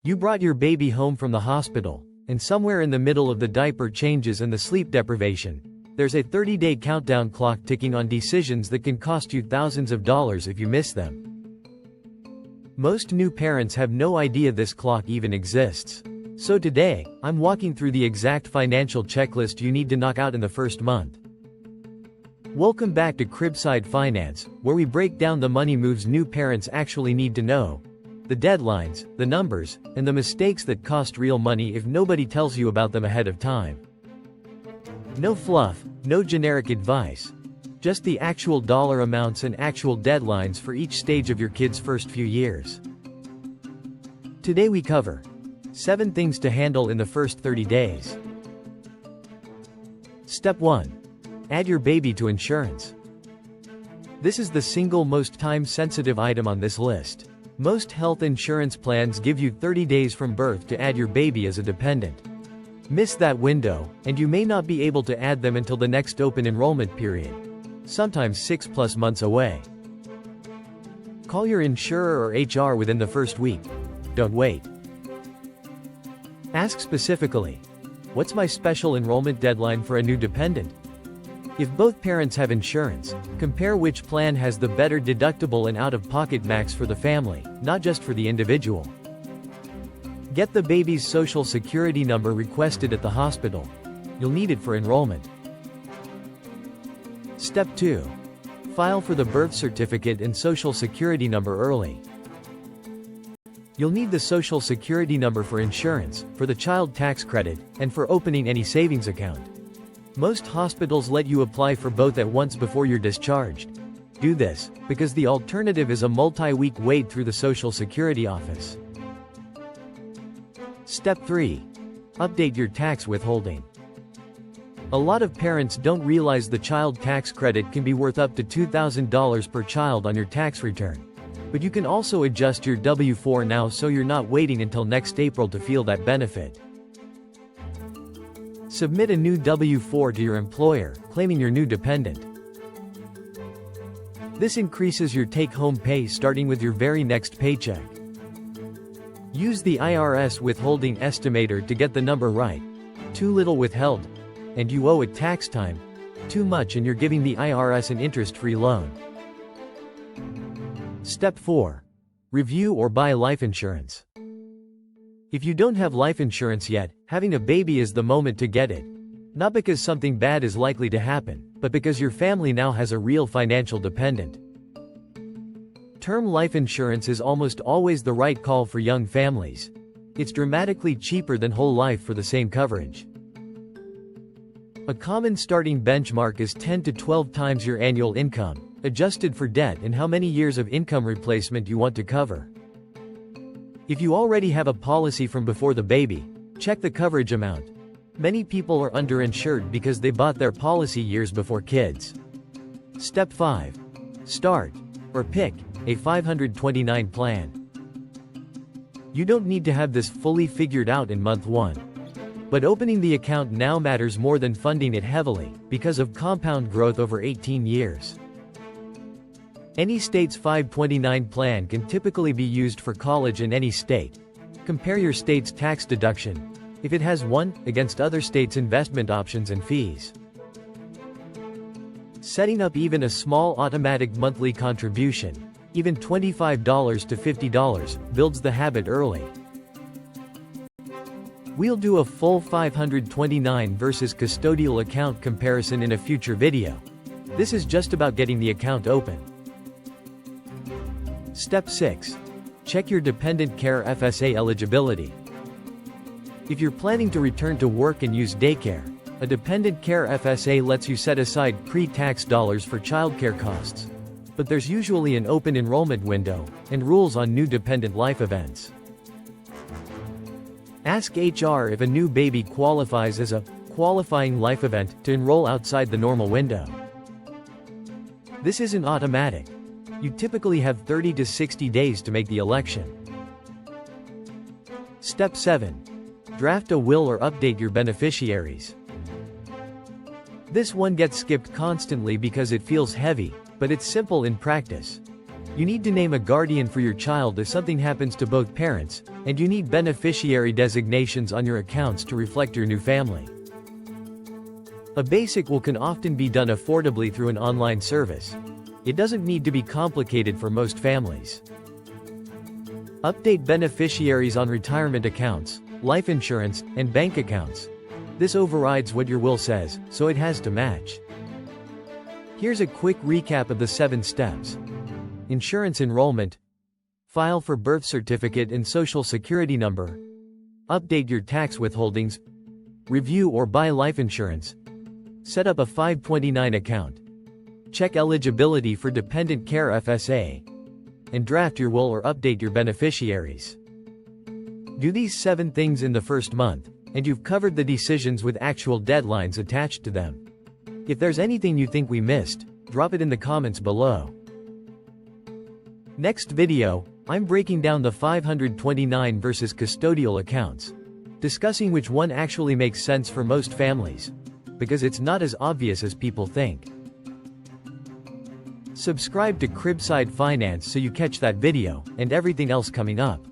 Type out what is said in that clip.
You brought your baby home from the hospital, and somewhere in the middle of the diaper changes and the sleep deprivation, there's a 30-day countdown clock ticking on decisions that can cost you thousands of dollars if you miss them. Most new parents have no idea this clock even exists. So today, I'm walking through the exact financial checklist you need to knock out in the first month. Welcome back to Cribside Finance, where we break down the money moves new parents actually need to know. The deadlines, the numbers, and the mistakes that cost real money if nobody tells you about them ahead of time. No fluff, no generic advice. Just the actual dollar amounts and actual deadlines for each stage of your kid's first few years. Today we cover 7 things to handle in the first 30 days. Step 1. Add your baby to insurance. This is the single most time-sensitive item on this list. Most health insurance plans give you 30 days from birth to add your baby as a dependent. Miss that window, and you may not be able to add them until the next open enrollment period, sometimes 6+ months away. Call your insurer or HR within the first week. Don't wait. Ask specifically, what's my special enrollment deadline for a new dependent? If both parents have insurance, compare which plan has the better deductible and out-of-pocket max for the family, not just for the individual. Get the baby's social security number requested at the hospital. You'll need it for enrollment. Step 2. File for the birth certificate and social security number early. You'll need the social security number for insurance, for the child tax credit, and for opening any savings account. Most hospitals let you apply for both at once before you're discharged. Do this, because the alternative is a multi-week wait through the Social Security office. Step 3. Update your tax withholding. A lot of parents don't realize the child tax credit can be worth up to $2,000 per child on your tax return. But you can also adjust your W-4 now so you're not waiting until next April to feel that benefit. Submit a new W-4 to your employer, claiming your new dependent. This increases your take-home pay starting with your very next paycheck. Use the IRS withholding estimator to get the number right. Too little withheld, and you owe at tax time. Too much and you're giving the IRS an interest-free loan. Step 4. Review or buy life insurance. If you don't have life insurance yet, having a baby is the moment to get it. Not because something bad is likely to happen, but because your family now has a real financial dependent. Term life insurance is almost always the right call for young families. It's dramatically cheaper than whole life for the same coverage. A common starting benchmark is 10 to 12 times your annual income, adjusted for debt and how many years of income replacement you want to cover. If you already have a policy from before the baby, check the coverage amount. Many people are underinsured because they bought their policy years before kids. Step 5. Start, or pick, a 529 plan. You don't need to have this fully figured out in month 1. But opening the account now matters more than funding it heavily, because of compound growth over 18 years. Any state's 529 plan can typically be used for college in any state. Compare your state's tax deduction, if it has one, against other states' investment options and fees. Setting up even a small automatic monthly contribution, even $25 to $50, builds the habit early. We'll do a full 529 versus custodial account comparison in a future video. This is just about getting the account open. Step 6. Check your dependent care FSA eligibility. If you're planning to return to work and use daycare, a dependent care FSA lets you set aside pre-tax dollars for childcare costs. But there's usually an open enrollment window, and rules on new dependent life events. Ask HR if a new baby qualifies as a qualifying life event to enroll outside the normal window. This isn't automatic. You typically have 30 to 60 days to make the election. Step 7. Draft a will or update your beneficiaries. This one gets skipped constantly because it feels heavy, but it's simple in practice. You need to name a guardian for your child if something happens to both parents, And you need beneficiary designations on your accounts to reflect your new family. A basic will can often be done affordably through an online service. It doesn't need to be complicated for most families. Update beneficiaries on retirement accounts, life insurance, and bank accounts. This overrides what your will says, so it has to match. Here's a quick recap of the 7 steps. Insurance enrollment. File for birth certificate and social security number. Update your tax withholdings. Review or buy life insurance. Set up a 529 account. Check eligibility for dependent care FSA. And draft your will or update your beneficiaries. Do these 7 things in the first month, and you've covered the decisions with actual deadlines attached to them. If there's anything you think we missed, drop it in the comments below. Next video, I'm breaking down the 529 versus custodial accounts, discussing which one actually makes sense for most families, because it's not as obvious as people think. Subscribe to Cribside Finance so you catch that video, and everything else coming up.